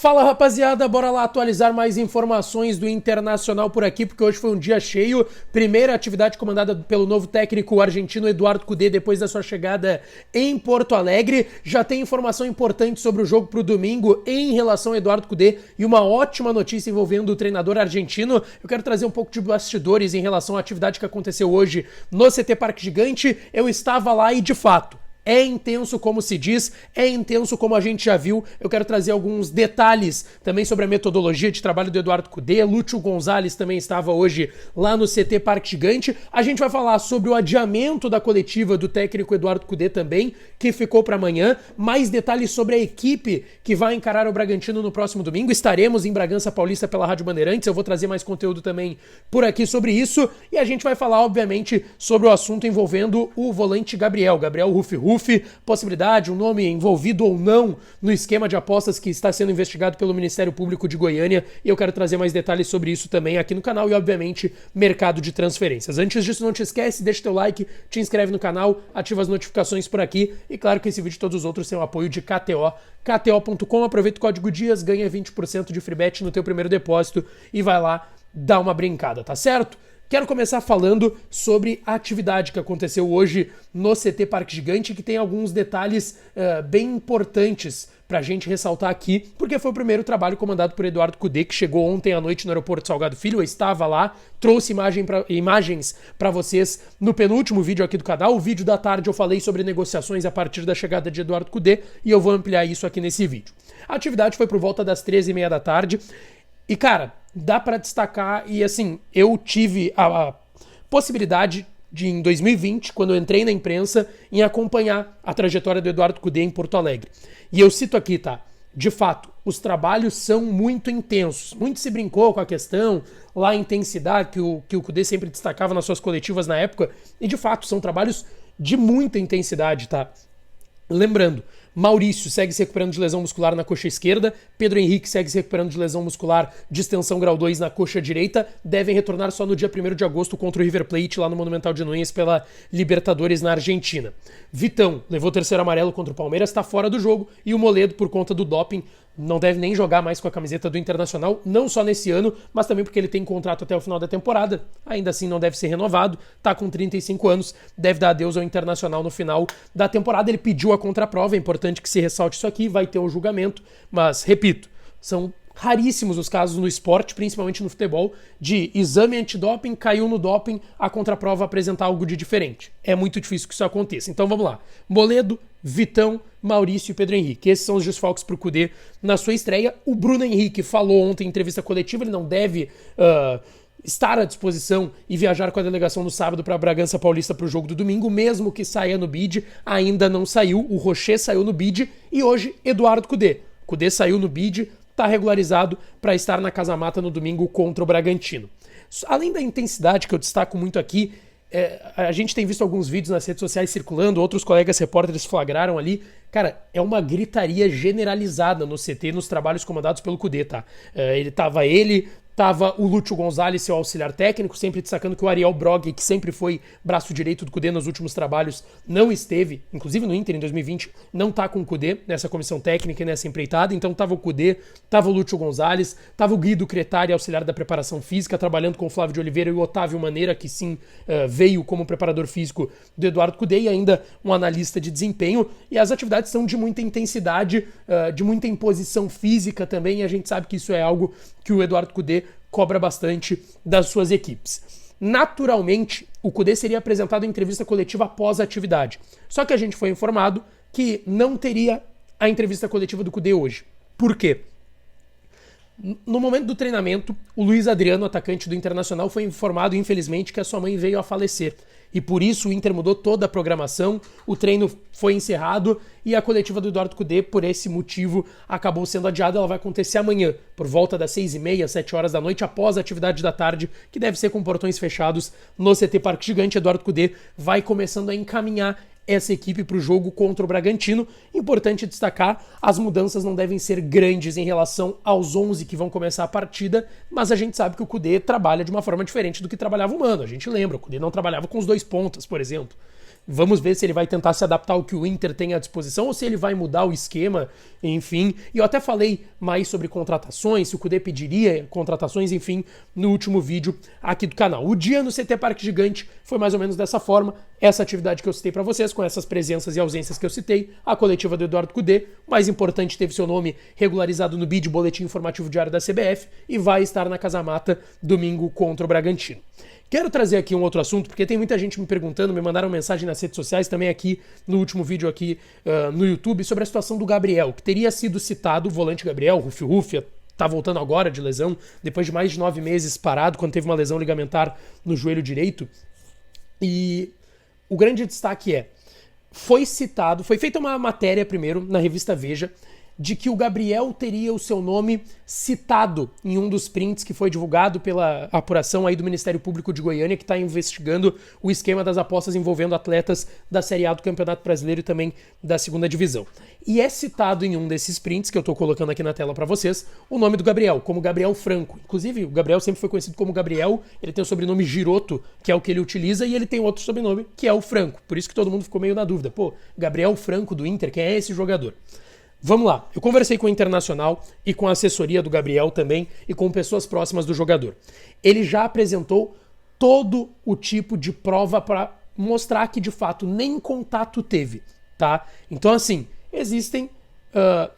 Fala rapaziada, bora lá atualizar mais informações do Internacional por aqui, porque hoje foi um dia cheio. Primeira atividade comandada pelo novo técnico argentino Eduardo Cudê depois da sua chegada em Porto Alegre. Já tem informação importante sobre o jogo pro domingo em relação a Eduardo Cudê e uma ótima notícia envolvendo o treinador argentino. Eu quero trazer um pouco de bastidores em relação à atividade que aconteceu hoje no CT Parque Gigante. Eu estava lá e de fato é intenso como se diz, é intenso como a gente já viu. Eu quero trazer alguns detalhes também sobre a metodologia de trabalho do Eduardo Cudê. Lúcio Gonzalez também estava hoje lá no CT Parque Gigante. A gente vai falar sobre o adiamento da coletiva do técnico Eduardo Cudê também, que ficou para amanhã. Mais detalhes sobre a equipe que vai encarar o Bragantino no próximo domingo. Estaremos em Bragança Paulista pela Rádio Bandeirantes. Eu vou trazer mais conteúdo também por aqui sobre isso. E a gente vai falar, obviamente, sobre o assunto envolvendo o volante Gabriel Rufi, possibilidade, um nome envolvido ou não no esquema de apostas que está sendo investigado pelo Ministério Público de Goiânia, e eu quero trazer mais detalhes sobre isso também aqui no canal e, obviamente, mercado de transferências. Antes disso, não te esquece, deixa teu like, te inscreve no canal, ativa as notificações por aqui, e claro que esse vídeo e todos os outros têm o apoio de KTO, KTO.com, aproveita o código DIAS, ganha 20% de free bet no teu primeiro depósito e vai lá dar uma brincada, tá certo? Quero começar falando sobre a atividade que aconteceu hoje no CT Parque Gigante, que tem alguns detalhes bem importantes pra gente ressaltar aqui, porque foi o primeiro trabalho comandado por Eduardo Cudê, que chegou ontem à noite no aeroporto Salgado Filho. Eu estava lá, trouxe imagens para vocês no penúltimo vídeo aqui do canal. O vídeo da tarde eu falei sobre negociações a partir da chegada de Eduardo Cudê, e eu vou ampliar isso aqui nesse vídeo. A atividade foi por volta das 13h30 da tarde, e cara, dá pra destacar, e assim, eu tive a possibilidade de, em 2020, quando eu entrei na imprensa, em acompanhar a trajetória do Eduardo Cudê em Porto Alegre. E eu cito aqui, tá? De fato, os trabalhos são muito intensos. Muito se brincou com a questão, lá a intensidade que o Cudê sempre destacava nas suas coletivas na época, e de fato, são trabalhos de muita intensidade, tá? Lembrando, Maurício segue se recuperando de lesão muscular na coxa esquerda, Pedro Henrique segue se recuperando de lesão muscular de extensão grau 2 na coxa direita, devem retornar só no dia 1º de agosto contra o River Plate lá no Monumental de Nunes pela Libertadores na Argentina. Vitão levou o terceiro amarelo contra o Palmeiras, está fora do jogo, e o Moledo, por conta do doping, não deve nem jogar mais com a camiseta do Internacional, não só nesse ano, mas também porque ele tem contrato até o final da temporada, ainda assim não deve ser renovado, tá com 35 anos, deve dar adeus ao Internacional no final da temporada. Ele pediu a contraprova, é importante que se ressalte isso aqui, vai ter um julgamento, mas, repito, são raríssimos os casos no esporte, principalmente no futebol, de exame antidoping, caiu no doping, a contraprova apresentar algo de diferente. É muito difícil que isso aconteça. Então vamos lá. Moledo, Vitão, Maurício e Pedro Henrique. Esses são os desfalques pro Cudê na sua estreia. O Bruno Henrique falou ontem em entrevista coletiva, ele não deve estar à disposição e viajar com a delegação no sábado para Bragança Paulista para o jogo do domingo, mesmo que saia no bid, ainda não saiu. O Rocher saiu no bid e hoje Eduardo Cudê. Cudê saiu no bid, está regularizado para estar na Casa Mata no domingo contra o Bragantino. Além da intensidade que eu destaco muito aqui, a gente tem visto alguns vídeos nas redes sociais circulando, outros colegas repórteres flagraram ali. Cara, é uma gritaria generalizada no CT, nos trabalhos comandados pelo Cudê, tá? Tava o Lúcio Gonzalez, seu auxiliar técnico, sempre destacando que o Ariel Brog, que sempre foi braço direito do Cudê nos últimos trabalhos, não esteve, inclusive no Inter em 2020, não tá com o Cudê nessa comissão técnica e nessa empreitada. Então tava o Cudê, tava o Lúcio Gonzalez, tava o Guido Cretari, auxiliar da preparação física, trabalhando com o Flávio de Oliveira e o Otávio Maneira, que sim veio como preparador físico do Eduardo Cudê, e ainda um analista de desempenho. E as atividades são de muita intensidade, de muita imposição física também, e a gente sabe que isso é algo que o Eduardo Cudê cobra bastante das suas equipes. Naturalmente, o Cudê seria apresentado em entrevista coletiva após a atividade. Só que a gente foi informado que não teria a entrevista coletiva do Cudê hoje. Por quê? No momento do treinamento, o Luiz Adriano, atacante do Internacional, foi informado, infelizmente, que a sua mãe veio a falecer. E por isso o Inter mudou toda a programação, o treino foi encerrado e a coletiva do Eduardo Cudê, por esse motivo, acabou sendo adiada. Ela vai acontecer amanhã, por volta das 6h30, 7 horas da noite, após a atividade da tarde, que deve ser com portões fechados no CT Parque Gigante. Eduardo Cudê vai começando a encaminhar essa equipe para o jogo contra o Bragantino. Importante destacar, as mudanças não devem ser grandes em relação aos 11 que vão começar a partida, mas a gente sabe que o Cudê trabalha de uma forma diferente do que trabalhava o Mano. A gente lembra, o Cudê não trabalhava com os dois pontas, por exemplo. Vamos ver se ele vai tentar se adaptar ao que o Inter tem à disposição ou se ele vai mudar o esquema, enfim. E eu até falei mais sobre contratações, se o Kudê pediria contratações, enfim, no último vídeo aqui do canal. O dia no CT Parque Gigante foi mais ou menos dessa forma. Essa atividade que eu citei para vocês, com essas presenças e ausências que eu citei, a coletiva do Eduardo Kudê, o mais importante, teve seu nome regularizado no BID, Boletim Informativo Diário da CBF, e vai estar na Casa Mata domingo contra o Bragantino. Quero trazer aqui um outro assunto, porque tem muita gente me perguntando, me mandaram mensagem nas redes sociais, também aqui no último vídeo aqui no YouTube, sobre a situação do Gabriel, que teria sido citado, o volante Gabriel, Rufia, tá voltando agora de lesão, depois de mais de 9 meses parado, quando teve uma lesão ligamentar no joelho direito. E o grande destaque foi feita uma matéria primeiro na revista Veja, de que o Gabriel teria o seu nome citado em um dos prints que foi divulgado pela apuração aí do Ministério Público de Goiânia, que está investigando o esquema das apostas envolvendo atletas da Série A do Campeonato Brasileiro e também da Segunda Divisão. E é citado em um desses prints, que eu estou colocando aqui na tela para vocês, o nome do Gabriel, como Gabriel Franco. Inclusive, o Gabriel sempre foi conhecido como Gabriel, ele tem o sobrenome Giroto, que é o que ele utiliza, e ele tem outro sobrenome, que é o Franco. Por isso que todo mundo ficou meio na dúvida. Pô, Gabriel Franco do Inter, quem é esse jogador? Vamos lá, eu conversei com o Internacional e com a assessoria do Gabriel também e com pessoas próximas do jogador. Ele já apresentou todo o tipo de prova para mostrar que de fato nem contato teve, tá? Então assim, existem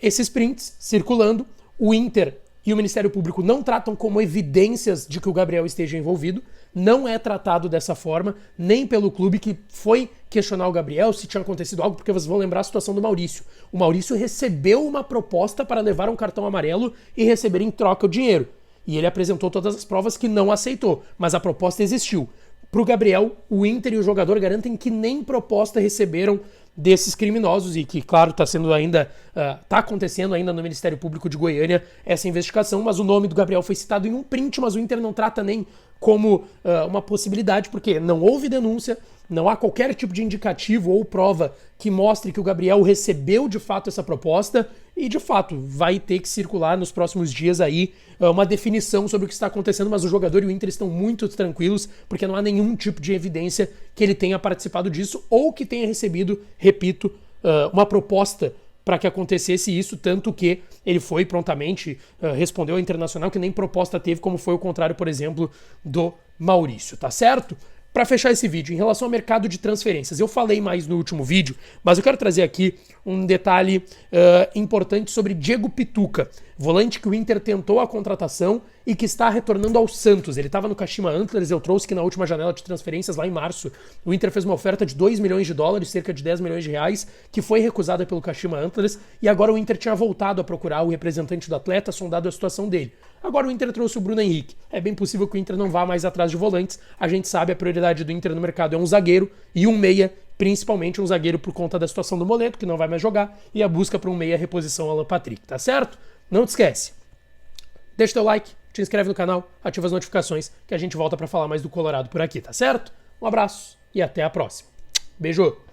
esses prints circulando, o Inter e o Ministério Público não tratam como evidências de que o Gabriel esteja envolvido, não é tratado dessa forma, nem pelo clube que foi questionar o Gabriel se tinha acontecido algo, porque vocês vão lembrar a situação do Maurício. O Maurício recebeu uma proposta para levar um cartão amarelo e receber em troca o dinheiro. E ele apresentou todas as provas que não aceitou, mas a proposta existiu. Para o Gabriel, o Inter e o jogador garantem que nem proposta receberam desses criminosos e que, claro, está acontecendo ainda no Ministério Público de Goiânia essa investigação, mas o nome do Gabriel foi citado em um print, mas o Inter não trata nem como uma possibilidade, porque não houve denúncia, não há qualquer tipo de indicativo ou prova que mostre que o Gabriel recebeu de fato essa proposta e de fato vai ter que circular nos próximos dias aí uma definição sobre o que está acontecendo, mas o jogador e o Inter estão muito tranquilos porque não há nenhum tipo de evidência que ele tenha participado disso ou que tenha recebido, repito, uma proposta para que acontecesse isso, tanto que ele foi prontamente, respondeu ao Internacional que nem proposta teve, como foi o contrário, por exemplo, do Maurício, tá certo? Para fechar esse vídeo, em relação ao mercado de transferências, eu falei mais no último vídeo, mas eu quero trazer aqui um detalhe importante sobre Diego Pituca, volante que o Inter tentou a contratação e que está retornando ao Santos. Ele estava no Kashima Antlers, eu trouxe que na última janela de transferências, lá em março, o Inter fez uma oferta de 2 milhões de dólares, cerca de 10 milhões de reais, que foi recusada pelo Kashima Antlers, e agora o Inter tinha voltado a procurar o representante do atleta, sondado a situação dele. Agora o Inter trouxe o Bruno Henrique. É bem possível que o Inter não vá mais atrás de volantes. A gente sabe a prioridade do Inter no mercado é um zagueiro e um meia, principalmente um zagueiro por conta da situação do Moleto, que não vai mais jogar, e a busca por um meia reposição Alan Patrick, tá certo? Não te esquece. Deixa teu like, te inscreve no canal, ativa as notificações, que a gente volta para falar mais do Colorado por aqui, tá certo? Um abraço e até a próxima. Beijo!